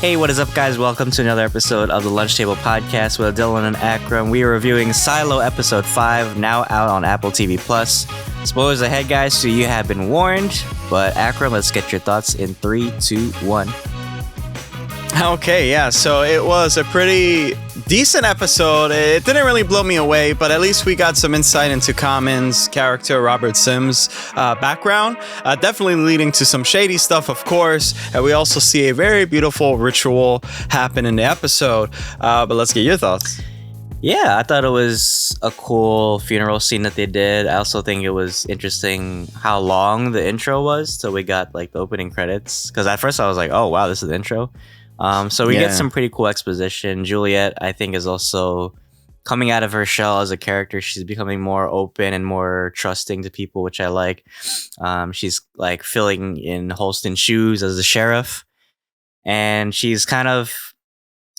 Hey, what is up, guys? Welcome to another episode of the Lunch Table Podcast with Dylan and Akram. We are reviewing Silo Episode 5, now out on Apple TV+. Spoilers ahead, guys, so you have been warned. But Akram, let's get your thoughts in 3, 2, 1. Okay, yeah, so it was a pretty decent episode. It didn't really blow me away, but at least we got some insight into Common's character, Robert Sims' background. Definitely leading to some shady stuff, of course. And we also see a very beautiful ritual happen in the episode. But let's get your thoughts. Yeah, I thought it was a cool funeral scene that they did. I also think it was interesting how long the intro was till we got like the opening credits. Because at first I was like, oh, wow, this is the intro. So we get some pretty cool exposition. Juliette, I think, is also coming out of her shell as a character. She's becoming more open and more trusting to people, which I like. She's like filling in Holston's shoes as the sheriff. And she's kind of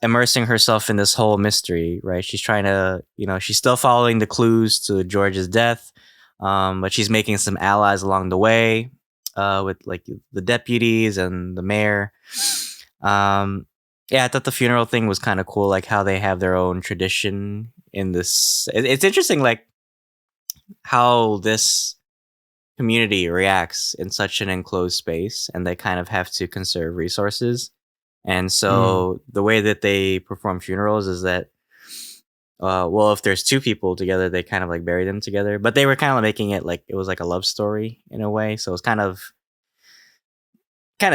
immersing herself in this whole mystery, right? She's trying to, she's still following the clues to George's death. But she's making some allies along the way with like the deputies and the mayor. I thought the funeral thing was kind of cool, like how they have their own tradition in this. It's interesting, like how this community reacts in such an enclosed space, and they kind of have to conserve resources. And so the way that they perform funerals is that, if there's two people together, they kind of like bury them together, but they were kind of making it like it was like a love story in a way. So it's kind of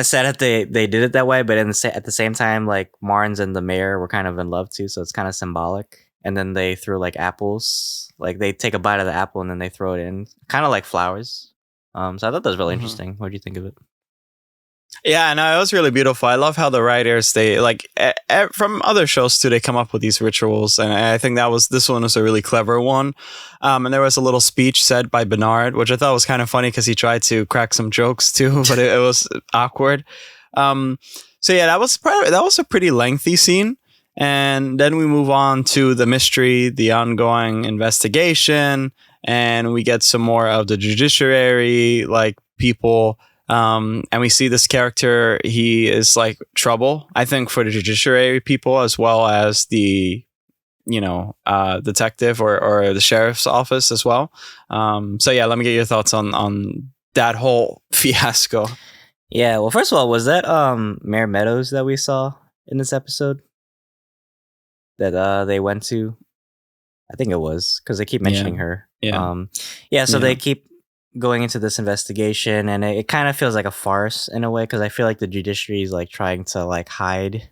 sad that they did it that way, but at the same time, like Marnes and the mayor were kind of in love too, so it's kind of symbolic. And then they threw like apples, like they take a bite of the apple and then they throw it in, kind of like flowers. So I thought that was really interesting. What do you think of it? Yeah, no, it was really beautiful. I love how the writers, they like from other shows too, they come up with these rituals, and I think this one was a really clever one. And there was a little speech said by Bernard, which I thought was kind of funny because he tried to crack some jokes too, but it was awkward. So yeah, that was a pretty lengthy scene. And then we move on to the mystery, the ongoing investigation, and we get some more of the judiciary, like people. And we see this character, he is like trouble, I think, for the judiciary people as well as the, detective or the sheriff's office as well. So yeah, let me get your thoughts on that whole fiasco. Yeah, well, first of all, was that Mayor Meadows that we saw in this episode that they went to? I think it was, because they keep mentioning her. Yeah. So they keep going into this investigation, and it kind of feels like a farce in a way, because I feel like the judiciary is like trying to like hide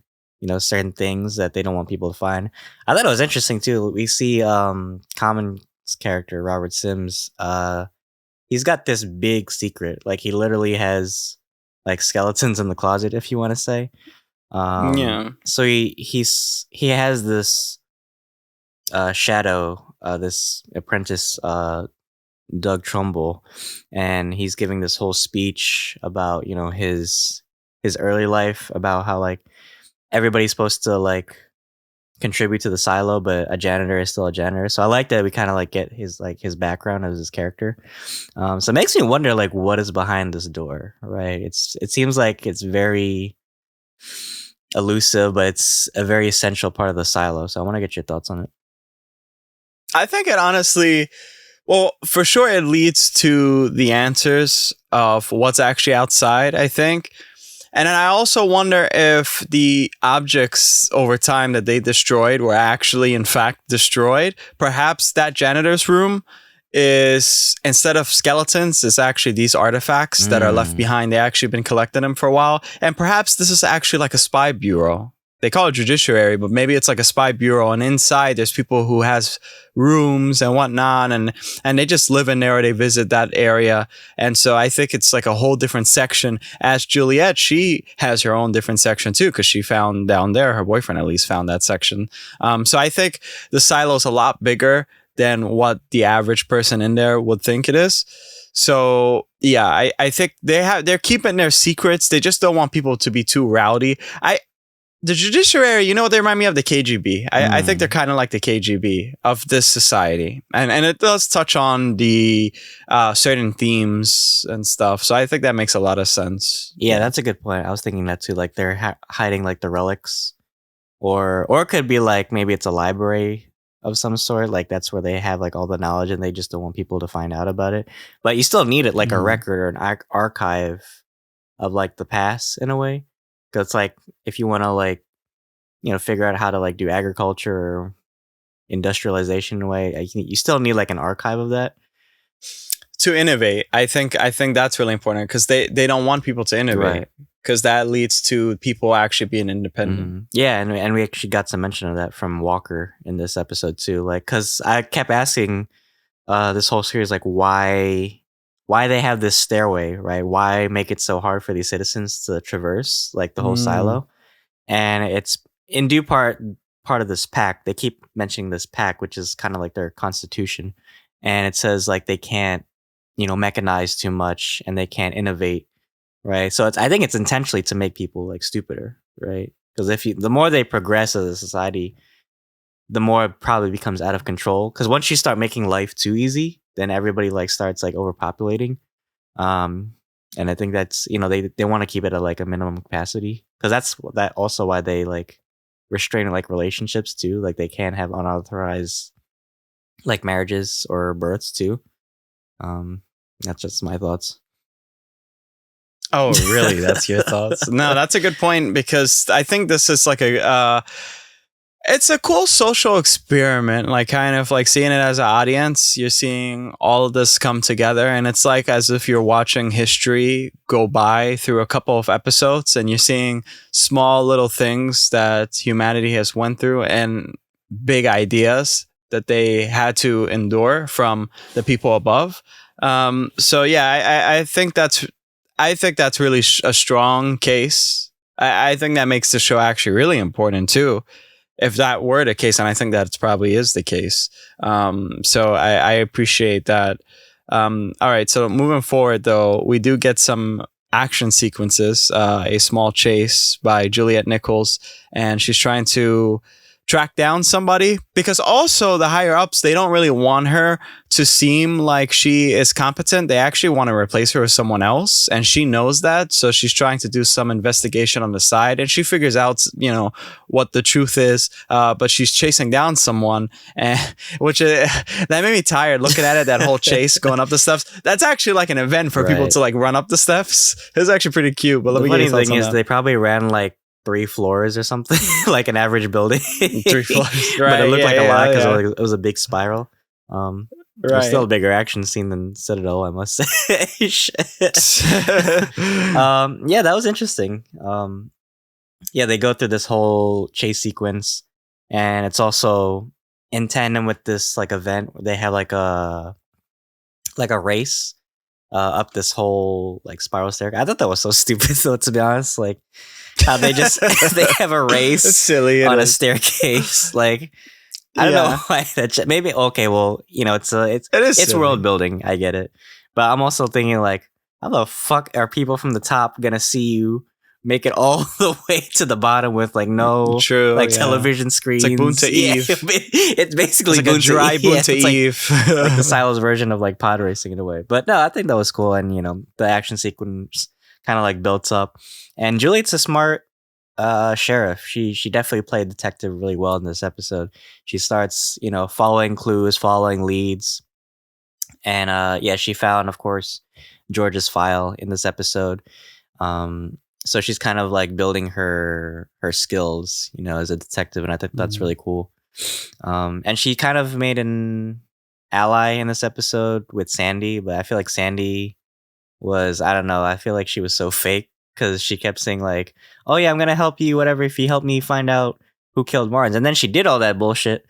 certain things that they don't want people to find. I thought it was interesting too. We see Common's character, Robert Sims, he's got this big secret. Like he literally has like skeletons in the closet, if you want to say. So he has this shadow, this apprentice, Doug Trumbull, and he's giving this whole speech about his early life, about how like everybody's supposed to like contribute to the silo, but a janitor is still a janitor. So I like that we kind of like get his background as his character. So it makes me wonder like what is behind this door, right? It seems like it's very elusive, but it's a very essential part of the silo. So I want to get your thoughts on it. I think it honestly, well, for sure, it leads to the answers of what's actually outside, I think. And then I also wonder if the objects over time that they destroyed were actually, in fact, destroyed. Perhaps that janitor's room is, instead of skeletons, is actually these artifacts that are left behind. They actually been collecting them for a while. And perhaps this is actually like a spy bureau. They call it judiciary, but maybe it's like a spy bureau, and inside there's people who has rooms and whatnot, and they just live in there or they visit that area. And so I think it's like a whole different section. As Juliette, she has her own different section too, because she found down there, her boyfriend at least found that section. So I think the silo is a lot bigger than what the average person in there would think it is. So yeah, I think they're keeping their secrets. They just don't want people to be too rowdy. the judiciary, you know what they remind me of? The KGB. I think they're kind of like the KGB of this society. And it does touch on the certain themes and stuff. So I think that makes a lot of sense. Yeah, that's a good point. I was thinking that too. Like they're hiding like the relics, or it could be like maybe it's a library of some sort. Like that's where they have like all the knowledge and they just don't want people to find out about it. But you still need it like a record or an archive of like the past in a way. Because it's like if you want to like, you know, figure out how to like do agriculture or industrialization in a way, you still need like an archive of that. To innovate, I think that's really important because they don't want people to innovate because that leads to people actually being independent. Yeah, and we actually got some mention of that from Walker in this episode too. Like, because I kept asking this whole series like why they have this stairway, right? Why make it so hard for these citizens to traverse like the whole silo? And it's in due part of this pact. They keep mentioning this pact, which is kind of like their constitution, and it says like they can't, you know, mechanize too much and they can't innovate, right? So I think it's intentionally to make people like stupider, right? Because the more they progress as a society, the more it probably becomes out of control. Because once you start making life too easy, then everybody like starts like overpopulating. And I think that's, you know, they want to keep it at like a minimum capacity because that also why they like restrain like relationships too. Like they can't have unauthorized like marriages or births too. That's just my thoughts. Oh, really? That's your thoughts? No, that's a good point because I think this is like it's a cool social experiment, like kind of like seeing it as an audience. You're seeing all of this come together and it's like as if you're watching history go by through a couple of episodes and you're seeing small little things that humanity has went through and big ideas that they had to endure from the people above. So yeah, I think that's really a strong case. I think that makes the show actually really important too. If that were the case, and I think that probably is the case. So I appreciate that. All right. So moving forward, though, we do get some action sequences, a small chase by Juliette Nichols, and she's trying to track down somebody because also the higher ups, they don't really want her to seem like she is competent. They actually want to replace her with someone else. And she knows that. So she's trying to do some investigation on the side and she figures out, you know, what the truth is. But she's chasing down someone which that made me tired looking at it, that whole chase going up the steps. That's actually like an event for people to like run up the steps. It was actually pretty cute. But the funny thing is they probably ran like 3 floors or something, like an average building. 3 floors, right? But it looked like a lot because it was a big spiral. It was still a bigger action scene than Citadel, I must say. Yeah, that was interesting. Yeah, they go through this whole chase sequence, and it's also in tandem with this like event. They have like a race up this whole like spiral staircase. I thought that was so stupid, though, to be honest. Like how they have a race silly on a staircase. Like I don't know why that maybe okay. Well, you know, it's world building. I get it, but I'm also thinking like, how the fuck are people from the top gonna see you make it all the way to the bottom with like no television screens? It's like Boon to Eve. It's basically like a dry Boon to Eve. Like the Silos version of like pod racing in a way. But no, I think that was cool, and you know, the action sequence kind of like built up. And Juliet's a smart sheriff. She definitely played detective really well in this episode. She starts, you know, following clues, following leads, and she found, of course, George's file in this episode. So she's kind of like building her skills, you know, as a detective, and I think that's really cool. And she kind of made an ally in this episode with Sandy, but I feel like Sandy was, I don't know, I feel like she was so fake because she kept saying like, oh yeah, I'm gonna help you, whatever, if you help me find out who killed Martins. And then she did all that bullshit,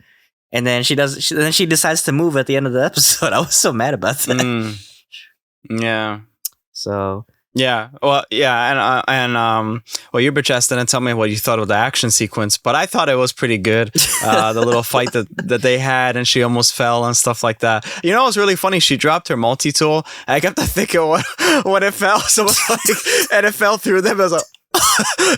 and then she decides to move at the end of the episode. I was so mad about that. Yeah. So yeah, well, yeah, and you bitch didn't tell me what you thought of the action sequence, but I thought it was pretty good. The little fight that they had, and she almost fell and stuff like that. You know, it was really funny. She dropped her multi-tool. I kept thinking when it fell, so it was like, and it fell through them. I was like,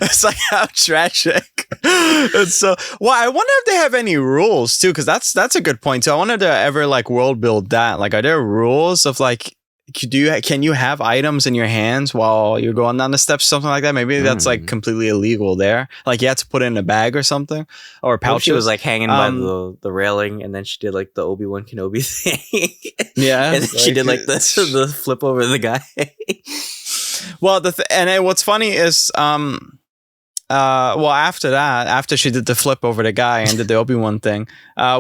it's like how tragic. It's so well. I wonder if they have any rules too, because that's a good point too. I wonder if they ever like world build that. Like, are there rules of like, can you have items in your hands while you're going down the steps, something like that? Maybe that's like completely illegal there. Like you had to put it in a bag or something, or pouches. She was like hanging by the railing, and then she did like the Obi-Wan Kenobi thing. Yeah, and then she did like the flip over the guy. Well, what's funny is well, after she did the flip over the guy and did the Obi-Wan thing,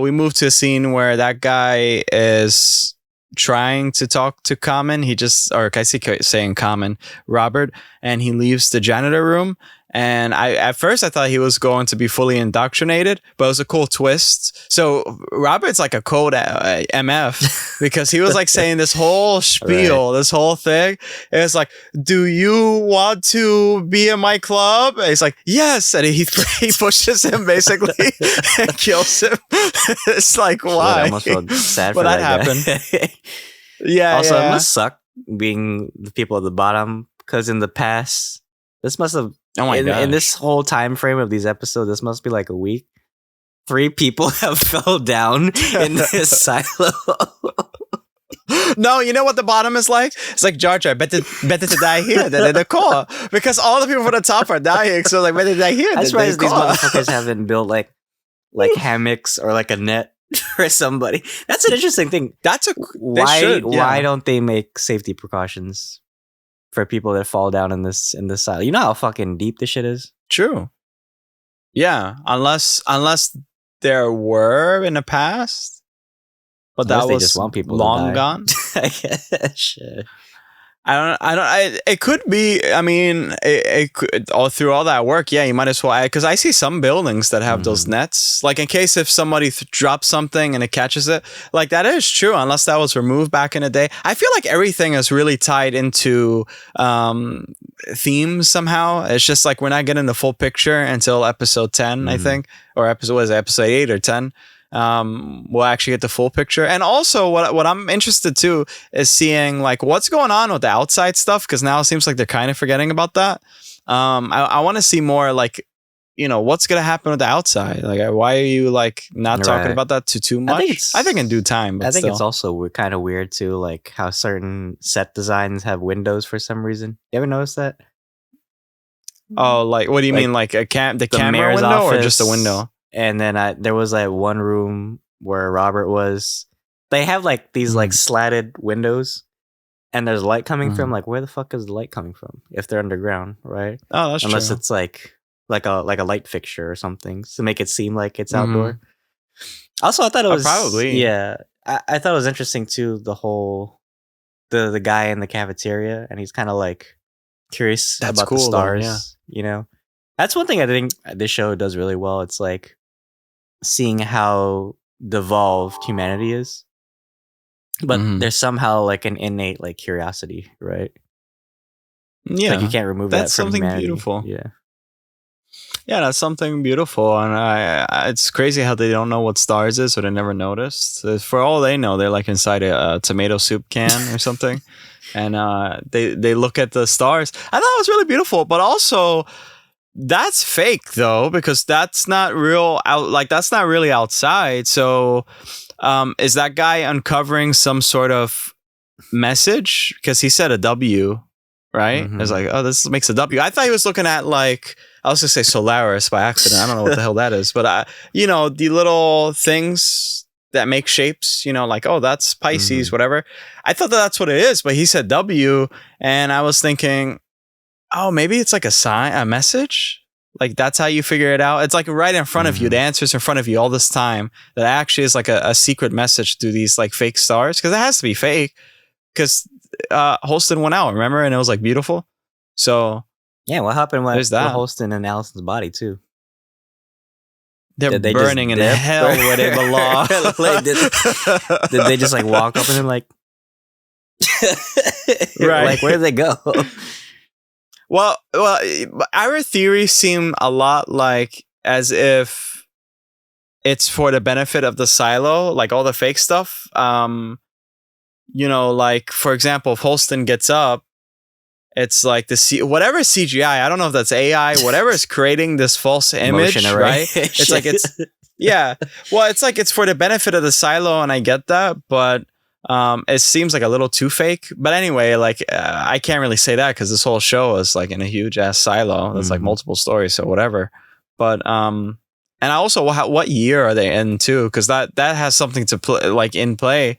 we moved to a scene where that guy is trying to talk to Common. I keep saying Common, Robert, and he leaves the janitor room. And at first I thought he was going to be fully indoctrinated, but it was a cool twist. So Robert's like a cold MF because he was like saying this whole spiel, this whole thing. And it's like, do you want to be in my club? And he's like, yes. And he pushes him basically and kills him. It's like, why? I almost felt sad for that happened. Yeah. Also, it must suck being the people at the bottom, because in the past, this must have, in this whole time frame of these episodes, this must be like a week. 3 people have fell down in this silo. No, you know what the bottom is like? It's like Jar Jar, better to die here than in the core. Because all the people from the top are dying, so like better to die here. That's why these motherfuckers haven't built like hammocks or like a net for somebody. That's an interesting thing. Why don't they make safety precautions for people that fall down in this silo? You know how fucking deep this shit is? True. Yeah, unless there were in the past, but that was just want people long gone. I guess. Shit. It could be. I mean, it could, all through all that work. Yeah, you might as well. Because I see some buildings that have those nets, like in case if somebody drops something and it catches it. Like that is true, unless that was removed back in the day. I feel like everything is really tied into themes somehow. It's just like we're not getting the full picture until episode 10, I think, or episode 8 or 10. We'll actually get the full picture. And also what I'm interested too is seeing like what's going on with the outside stuff, because now it seems like they're kind of forgetting about that. I want to see more like, you know, what's gonna happen with the outside. Like, why are you like not talking about that too much? I think in due time. But it's also kind of weird too, like how certain set designs have windows for some reason. You ever notice that? Oh, like what do you mean? Like the camera window office, or just a window? And then there was like one room where Robert was. They have like these like slatted windows, and there's light coming from. Like, where the fuck is the light coming from if they're underground, right? Oh, that's Unless true. It's like a light fixture or something to make it seem like it's outdoor. Also, I thought it was probably I thought it was interesting too. The whole the guy in the cafeteria, and he's kind of like curious about the stars. Though, yeah. You know, that's one thing I think this show does really well. It's like seeing how devolved humanity is, but there's somehow like an innate like curiosity, right? Yeah, like you can't remove that from something humanity. Beautiful. Yeah, that's something beautiful, and it's crazy how they don't know what stars is, or they never noticed. For all they know, they're like inside a tomato soup can or something, and they look at the stars. I thought it was really beautiful, but also. That's fake though, because that's not real that's not really outside. So is that guy uncovering some sort of message? Because he said a W, right? It's like, oh, this makes a W. I thought he was looking at like, I was gonna say Solaris by accident. I don't know what the hell that is, but you know, the little things that make shapes, you know, like, oh, that's Pisces, whatever. I thought that's what it is, but he said W, and I was thinking, oh, maybe it's like a sign, a message. Like that's how you figure it out. It's like right in front of you. The answer's in front of you all this time. That actually is like a secret message to these like fake stars. Because it has to be fake. Because Holston went out, remember? And it was like beautiful. So yeah, what happened with that. Holston and Allison's body too? They're burning in hell where they belong. Like, did they just like walk up and then like, right? Like where did they go? Well, our theories seem a lot like as if it's for the benefit of the silo, like all the fake stuff. You know, like for example, if Holston gets up It's like whatever CGI. I don't know if that's AI. Whatever is creating this false image, right? It's like yeah. Well, it's like it's for the benefit of the silo, and I get that, but it seems like a little too fake. But anyway, like I can't really say that because this whole show is like in a huge ass silo. That's like multiple stories, so whatever. But and I also what year are they in too? Because that has something to play like in play.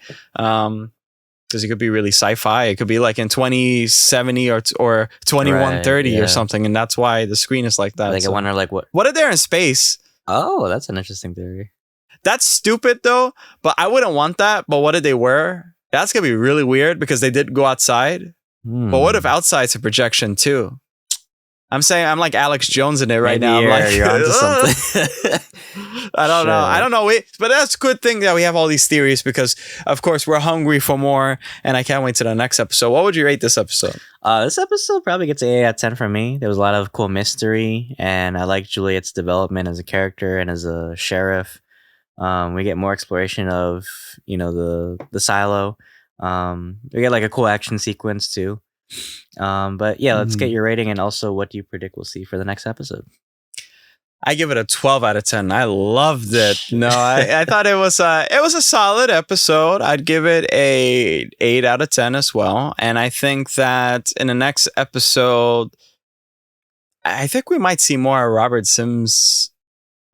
Because it could be really sci-fi. It could be like in 2070 or 2130 or something, and that's why the screen is like that. Like I wonder, like what are there in space? Oh, that's an interesting theory. That's stupid though, but I wouldn't want that. But what did they wear? That's gonna be really weird because they did go outside. But what if outside's a projection too? I'm saying I'm like Alex Jones in it right now. I'm like, you're onto something. I don't know. I don't know. But that's a good thing that we have all these theories because, of course, we're hungry for more, and I can't wait to the next episode. What would you rate this episode? This episode probably gets an 8 out of 10 from me. There was a lot of cool mystery, and I like Juliette's development as a character and as a sheriff. We get more exploration of, the silo. We get like a cool action sequence too. But yeah, let's get your rating, and also what do you predict we'll see for the next episode? I give it a 12 out of 10. I loved it. No, I thought it was a solid episode. I'd give it a 8 out of 10 as well. And I think that in the next episode, I think we might see more of Robert Sims,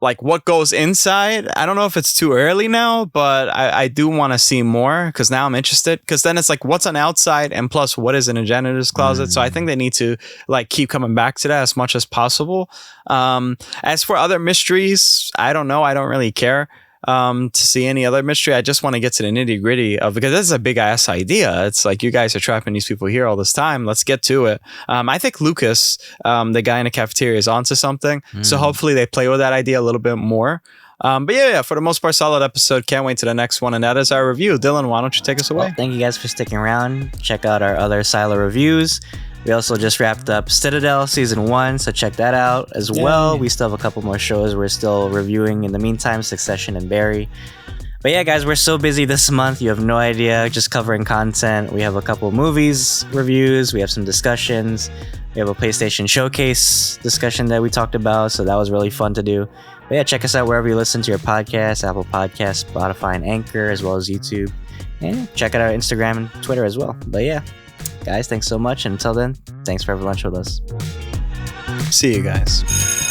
like what goes inside. I don't know if it's too early now, but I do want to see more because now I'm interested. Because then it's like what's on outside and plus what is in a janitor's closet. So I think they need to like keep coming back to that as much as possible. As for other mysteries, I don't know. I don't really care to see any other mystery. I just want to get to the nitty gritty of, because this is a big ass idea. It's like you guys are trapping these people here all this time. Let's get to it. I think Lucas, the guy in the cafeteria, is onto something. So hopefully they play with that idea a little bit more. But yeah, for the most part, solid episode. Can't wait to the next one. And that is our review. Dylan, why don't you take us away? Well, thank you guys for sticking around. Check out our other Silo reviews. We also just wrapped up Citadel Season 1, so check that out as well. We still have a couple more shows we're still reviewing in the meantime, Succession and Barry. But yeah, guys, we're so busy this month. You have no idea, just covering content. We have a couple movies reviews. We have some discussions. We have a PlayStation Showcase discussion that we talked about, so that was really fun to do. But yeah, check us out wherever you listen to your podcasts, Apple Podcasts, Spotify, and Anchor, as well as YouTube. And check out our Instagram and Twitter as well. But yeah, guys, thanks so much. And until then, thanks for having lunch with us. See you guys.